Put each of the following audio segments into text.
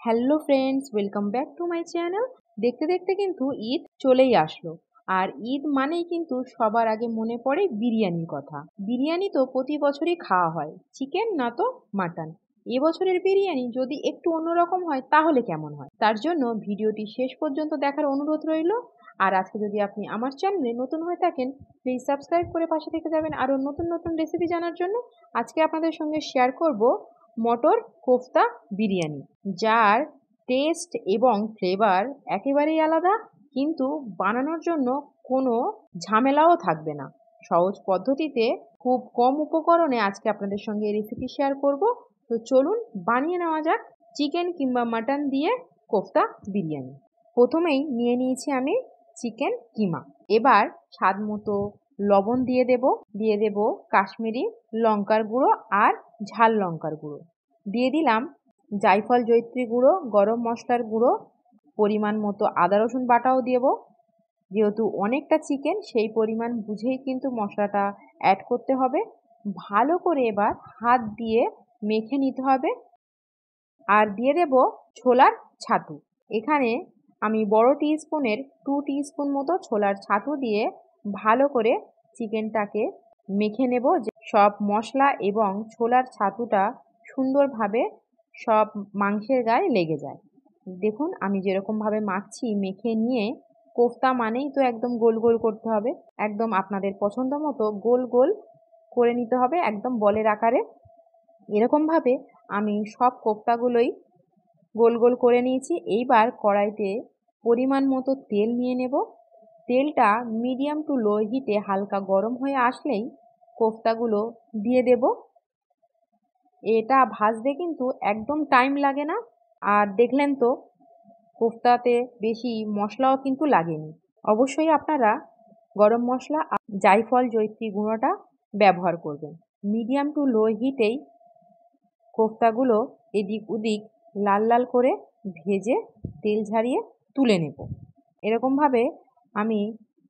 Hello friends, welcome back to my channel. দেখতে দেখতে কিন্তু ঈদ চলেই আসলো। আর ঈদ মানেই কিন্তু সবার আগে মনে পড়ে বিরিয়ানির কথা। বিরিয়ানি তো প্রতি বছরই খাওয়া হয়, চিকেন না তো মাটন। এবছরের বিরিয়ানি যদি একটু অন্যরকম হয় তাহলে কেমন হয়? তার জন্য ভিডিওটি শেষ পর্যন্ত দেখার অনুরোধ রইল। আর আজকে যদি আপনি আমার চ্যানেলে নতুন হয়ে থাকেন, প্লিজ সাবস্ক্রাইব করে পাশে থেকে যাবেন আরও নতুন নতুন রেসিপি জানার জন্য। আজকে আপনাদের সঙ্গে শেয়ার করব মটর কোফতা বিরিয়ানি, যার টেস্ট এবং ফ্লেভার একেবারেই আলাদা, কিন্তু বানানোর জন্য কোনো ঝামেলাও থাকবে না। সহজ পদ্ধতিতে খুব কম উপকরণে আজকে আপনাদের সঙ্গে এই রেসিপি শেয়ার করব। তো চলুন বানিয়ে নেওয়া যাক চিকেন কিংবা মাটন দিয়ে কোফতা বিরিয়ানি। প্রথমেই নিয়ে নিয়েছি আমি চিকেন কিমা। এবার স্বাদ মতো লবণ দিয়ে দেব কাশ্মীরি লঙ্কার গুঁড়ো আর ঝাল লঙ্কার গুঁড়ো। দিয়ে দিলাম জায়ফল জয়িত্রী গুঁড়ো, গরম মশলার গুঁড়ো, পরিমাণ মতো আদা রসুন বাটাও দেব। যেহেতু অনেকটা চিকেন, সেই পরিমাণ বুঝেই কিন্তু মশলাটা অ্যাড করতে হবে। ভালো করে এবার হাত দিয়ে মেখে নিতে হবে। আর দিয়ে দেব ছোলার ছাতু। এখানে আমি বড় টিস্পুনের 2 টিস্পুন মতো ছোলার ছাতু দিয়ে ভালো করে চিকেনটাকে মেখে নেব, যে সব মশলা এবং ছোলার ছাতুটা সুন্দরভাবে সব মাংসের গায়ে লেগে যায়। দেখুন আমি যেরকমভাবে মাখছি, মেখে নিয়ে কোফতা মানেই তো একদম গোল গোল করতে হবে। একদম আপনাদের পছন্দ মতো গোল গোল করে নিতে হবে, একদম বলের আকারে। এরকমভাবে আমি সব কোফতাগুলোই গোল গোল করে নিয়েছি। এইবার কড়াইতে পরিমাণ মতো তেল নিয়ে নেব। তেলটা মিডিয়াম টু লো হিটে হালকা গরম হয়ে আসলেই কোফতাগুলো দিয়ে দেব। এটা ভাজতে কিন্তু একদম টাইম লাগে না। আর দেখলেন তো কোফতাতে বেশি মশলাও কিন্তু লাগেনি। অবশ্যই আপনারা গরম মশলা আর জায়ফল জয়িত্রী গুঁড়োটা ব্যবহার করবেন। মিডিয়াম টু লো হিটেই কোফতাগুলো এদিক ওদিক লাল লাল করে ভেজে তেল ঝারিয়ে তুলে নেব। এরকমভাবে আমি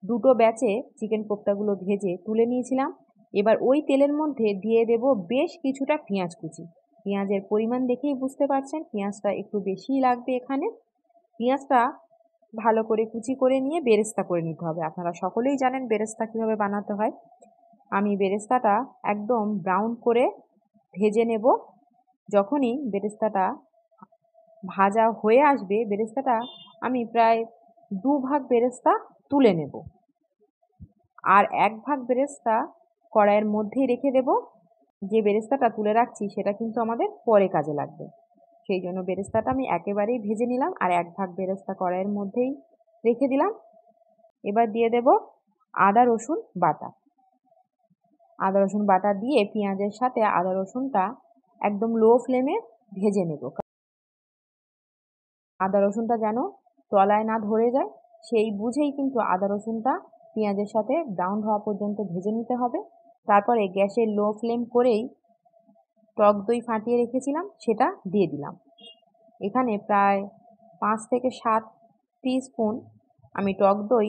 দুটো ব্যাচে চিকেন কোফতাগুলো ভেজে তুলে নিয়েছিলাম। এবার ওই তেলের মধ্যে দিয়ে দেব বেশ কিছুটা পেঁয়াজ কুচি। পেঁয়াজের পরিমাণ দেখেই বুঝতে পারছেন পেঁয়াজটা একটু বেশিই লাগবে এখানে। পেঁয়াজটা ভালো করে কুচি করে নিয়ে বেরেস্তা করে নিতে হবে। আপনারা সকলেই জানেন বেরেস্তা কীভাবে বানাতে হয়। আমি বেরেস্তাটা একদম ব্রাউন করে ভেজে নেব। যখনই বেরেস্তাটা ভাজা হয়ে আসবে, বেরেস্তাটা আমি প্রায় 2 ভাগ বেরেস্তা তুলে নেব। আর 1 ভাগ বেরেস্তা কড়াইয়ের মধ্যেই রেখে দেব। যে বেরেস্তাটা তুলে রাখছি সেটা কিন্তু আমাদের পরে কাজে লাগবে। সেই জন্য বেরেস্তাটা আমি একেবারেই ভেজে নিলাম আর 1 ভাগ বেরেস্তা কড়াইয়ের মধ্যেই রেখে দিলাম। এবার দিয়ে দেব আদা রসুন বাটা। আদা রসুন বাটা দিয়ে পেঁয়াজের সাথে আদা রসুনটা একদম লো ফ্লেমে ভেজে নেব। আদা রসুনটা যেন তলায় না ধরে যায়, সেই বুঝেই কিন্তু আদা রসুনটা পেঁয়াজের সাথে ব্রাউন হওয়া পর্যন্ত ভেজে নিতে হবে। তারপরে গ্যাসের লো ফ্লেম করেই টক দই ফাটিয়ে রেখেছিলাম সেটা দিয়ে দিলাম। এখানে প্রায় 5 থেকে 7 টিস্পুন আমি টক দই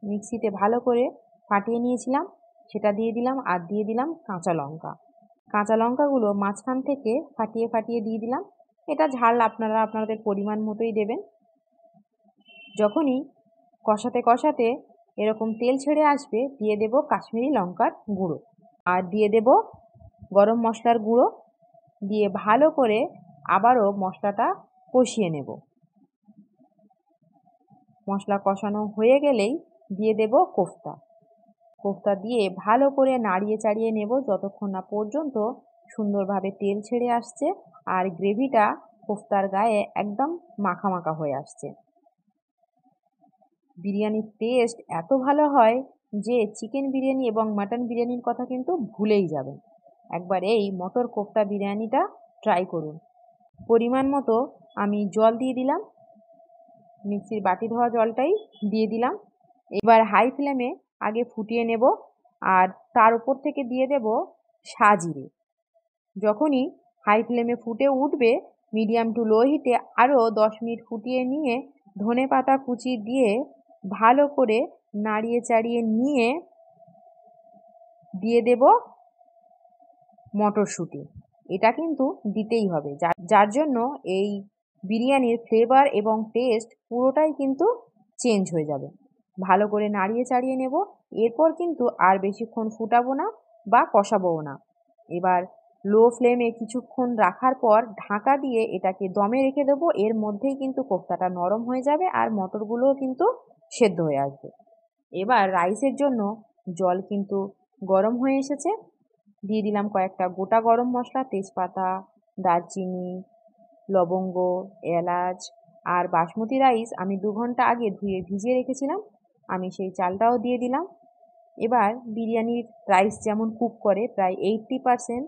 মিক্সিতে ভালো করে ফাটিয়ে নিয়েছিলাম, সেটা দিয়ে দিলাম। আর দিয়ে দিলাম কাঁচা লঙ্কা। কাঁচা লঙ্কাগুলো মাঝখান থেকে ফাটিয়ে ফাটিয়ে দিয়ে দিলাম। এটা ঝাল আপনারা আপনাদের পরিমাণ মতোই দেবেন। যখনই কষাতে কষাতে এরকম তেল ছেড়ে আসবে, দিয়ে দেব কাশ্মীরি লঙ্কার গুঁড়ো আর দিয়ে দেব গরম মশলার গুঁড়ো। দিয়ে ভালো করে আবারও মশলাটা কষিয়ে নেব। মশলা কষানো হয়ে গেলেই দিয়ে দেব কোফতা। কোফতা দিয়ে ভালো করে নাড়িয়ে চাড়িয়ে নেব যতক্ষণ না পর্যন্ত সুন্দরভাবে তেল ছেড়ে আসছে আর গ্রেভিটা কোফতার গায়ে একদম মাখা মাখা হয়ে আসছে। বিরিয়ানির টেস্ট এত ভালো হয় যে চিকেন বিরিয়ানি এবং মাটন বিরিয়ানির কথা কিন্তু ভুলেই যাবেন। একবার এই মটর কোফতা বিরিয়ানিটা ট্রাই করুন। পরিমাণ মতো আমি জল দিয়ে দিলাম, মিক্সির বাটি ধোয়া জলটাই দিয়ে দিলাম। এবার হাই ফ্লেমে আগে ফুটিয়ে নেব আর তার উপর থেকে দিয়ে দেব সাজিরে। যখনই হাই ফ্লেমে ফুটে উঠবে, মিডিয়াম টু লো হিটে আরও 10 মিনিট ফুটিয়ে নিয়ে ধনেপাতা কুচি দিয়ে ভালো করে নাড়িয়ে চাড়িয়ে নিয়ে দিয়ে দেব মটরশুঁটি। এটা কিন্তু দিতেই হবে, যার জন্য এই বিরিয়ানির ফ্লেভার এবং টেস্ট পুরোটাই কিন্তু চেঞ্জ হয়ে যাবে। ভালো করে নাড়িয়ে চাড়িয়ে নেব। এরপর কিন্তু আর বেশিক্ষণ ফুটাবো না বা কষাবোও না। এবার লো ফ্লেমে কিছুক্ষণ রাখার পর ঢাকা দিয়ে এটাকে দমে রেখে দেবো। এর মধ্যেই কিন্তু কোফতাটা নরম হয়ে যাবে আর মটরগুলোও কিন্তু সেদ্ধ হয়ে আসবে। এবার রাইসের জন্য জল কিন্তু গরম হয়ে এসেছে। দিয়ে দিলাম কয়েকটা গোটা গরম মশলা, তেজপাতা, দারচিনি, লবঙ্গ, এলাচ। আর বাসমতি রাইস আমি 2 ঘন্টা আগে ধুয়ে ভিজিয়ে রেখেছিলাম, আমি সেই চালটাও দিয়ে দিলাম। এবার বিরিয়ানির রাইস যেমন কুক করে প্রায় 80%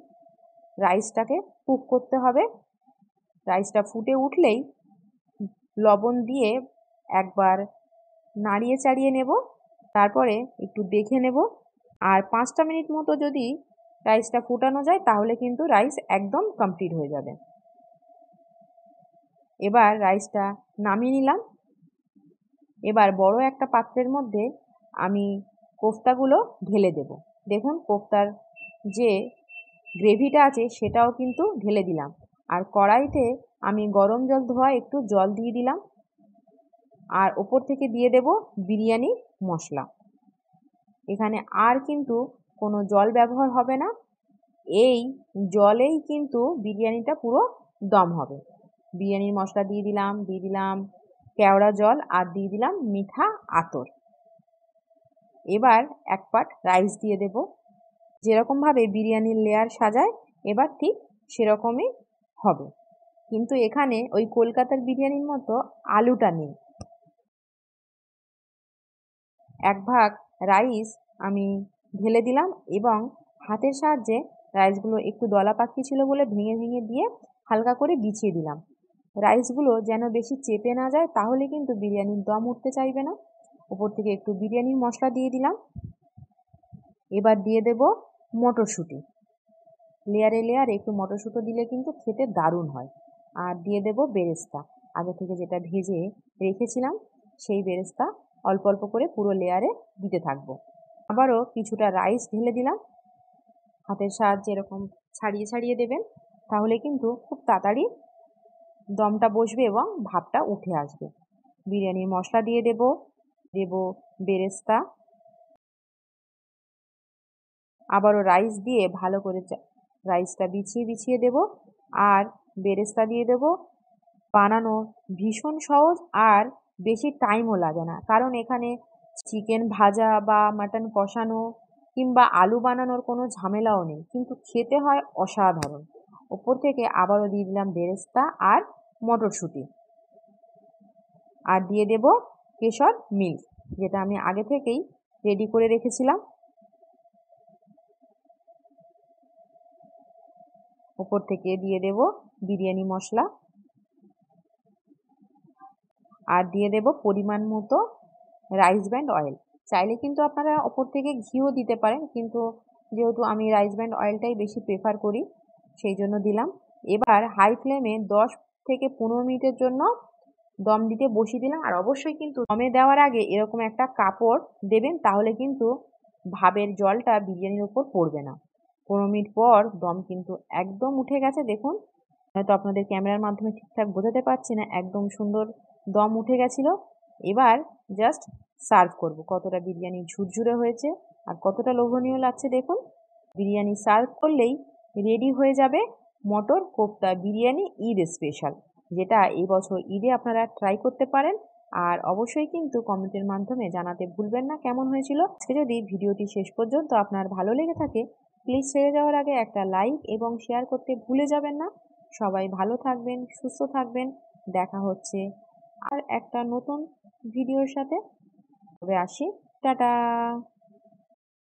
রাইসটাকে কুক করতে হবে। রাইসটা ফুটে উঠলেই লবণ দিয়ে একবার নাড়িয়ে চাড়িয়ে নেব। তারপরে একটু দেখে নেব। আর 5টা মিনিট মতো যদি রাইসটা ফুটানো যায় তাহলে কিন্তু রাইস একদম কমপ্লিট হয়ে যাবে। এবার রাইসটা নামিয়ে নিলাম। এবার বড় একটা পাত্রের মধ্যে আমি কোফতাগুলো ঢেলে দেব। দেখুন কোফতার যে গ্রেভিটা আছে সেটাও কিন্তু ঢেলে দিলাম। আর কড়াইতে আমি গরম জল ধোয়া একটু জল দিয়ে দিলাম। আর ওপর থেকে দিয়ে দেব বিরিয়ানি মশলা। এখানে আর কিন্তু কোনো জল ব্যবহার হবে না। এই জলেই কিন্তু বিরিয়ানিটা পুরো দম হবে। বিরিয়ানির মশলা দিয়ে দিলাম কেওড়া জল আর দিয়ে দিলাম মিঠা আতর। এবার এক পাট রাইস দিয়ে দেব। যেরকমভাবে বিরিয়ানির লেয়ার সাজায় এবার ঠিক সেরকমই হবে। কিন্তু এখানে ওই কলকাতার বিরিয়ানির মতো আলুটা নেই। এক ভাগ রাইস আমি ঢেলে দিলাম এবং হাতের সাহায্যে রাইসগুলো একটু দলা পাকিয়ে ছিল বলে ভেঙে ভেঙে দিয়ে হালকা করে বিছিয়ে দিলাম। রাইসগুলো যেন বেশি চেপে না যায়, তাহলে কিন্তু বিরিয়ানির দম উঠতে চাইবে না। ওপর থেকে একটু বিরিয়ানির মশলা দিয়ে দিলাম। এবার দিয়ে দেব মটরশুঁটি। লেয়ারে লেয়ারে একটু মটরশুঁটি দিলে কিন্তু খেতে দারুণ হয়। আর দিয়ে দেব বেরেস্তা। আগে থেকে যেটা ভেজে রেখেছিলাম সেই বেরেস্তা অল্প অল্প করে পুরো লেয়ারে দিতে থাকবো। আবারও কিছুটা রাইস ঢেলে দিলাম। হাতের সাহায্যে এরকম ছাড়িয়ে ছাড়িয়ে দেবেন, তাহলে কিন্তু খুব তাড়াতাড়ি দমটা বসবে এবং ভাপটা উঠে আসবে। বিরিয়ানির মশলা দিয়ে দেব বেরেস্তা। আবারও রাইস দিয়ে ভালো করে রাইসটা বিছিয়ে বিছিয়ে দেব আর বেরেস্তা দিয়ে দেব। বানানো ভীষণ সহজ আর বেশি টাইমও লাগে না, কারণ এখানে চিকেন ভাজা বা মাটন কষানো কিংবা আলু বানানোর কোনো ঝামেলাও নেই, কিন্তু খেতে হয় অসাধারণ। ওপর থেকে আবারও দিয়ে দিলাম বেরেস্তা আর মটরশুঁটি। আর দিয়ে দেব কেশর মিল্ক, যেটা আমি আগে থেকেই রেডি করে রেখেছিলাম। ওপর থেকে দিয়ে দেব বিরিয়ানি মশলা আর দিয়ে দেব পরিমাণ মতো রাইস ব্র্যান্ড অয়েল। চাইলে কিন্তু আপনারা ওপর থেকে ঘিও দিতে পারেন, কিন্তু যেহেতু আমি রাইস ব্র্যান্ড অয়েলটাই বেশি প্রেফার করি সেই জন্য দিলাম। এবার হাই ফ্লেমে 10 থেকে 15 মিনিটের জন্য দম দিতে বসিয়ে দিলাম। আর অবশ্যই কিন্তু দমে দেওয়ার আগে এরকম একটা কাপড় দেবেন, তাহলে কিন্তু ভাবের জলটা বিরিয়ানির ওপর পড়বে না। 15 মিনিট পর দম কিন্তু একদম উঠে গেছে। দেখুন, হয়তো আপনাদের ক্যামেরার মাধ্যমে ঠিকঠাক বোঝাতে পারছি না, একদম সুন্দর দম উঠে গেছিল। এবার জাস্ট সার্ভ করব। কতটা বিরিয়ানি ঝুরঝুরে হয়েছে আর কতটা লোভনীয় লাগছে দেখুন। বিরিয়ানি সার্ভ করলেই রেডি হয়ে যাবে মটর কোফতা বিরিয়ানি ঈদ স্পেশাল, যেটা এই বছর ঈদে আপনারা ট্রাই করতে পারেন। আর অবশ্যই কিন্তু কমেন্টের মাধ্যমে জানাতে ভুলবেন না কেমন হয়েছিল। আজকে যদি ভিডিওটি শেষ পর্যন্ত আপনার ভালো লেগে থাকে, প্লিজ ছেড়ে যাওয়ার আগে একটা লাইক এবং শেয়ার করতে ভুলে যাবেন না। সবাই ভালো থাকবেন, সুস্থ থাকবেন। দেখা হচ্ছে আর একটা নতুন ভিডিওর সাথে। তবে আসি, টাটা।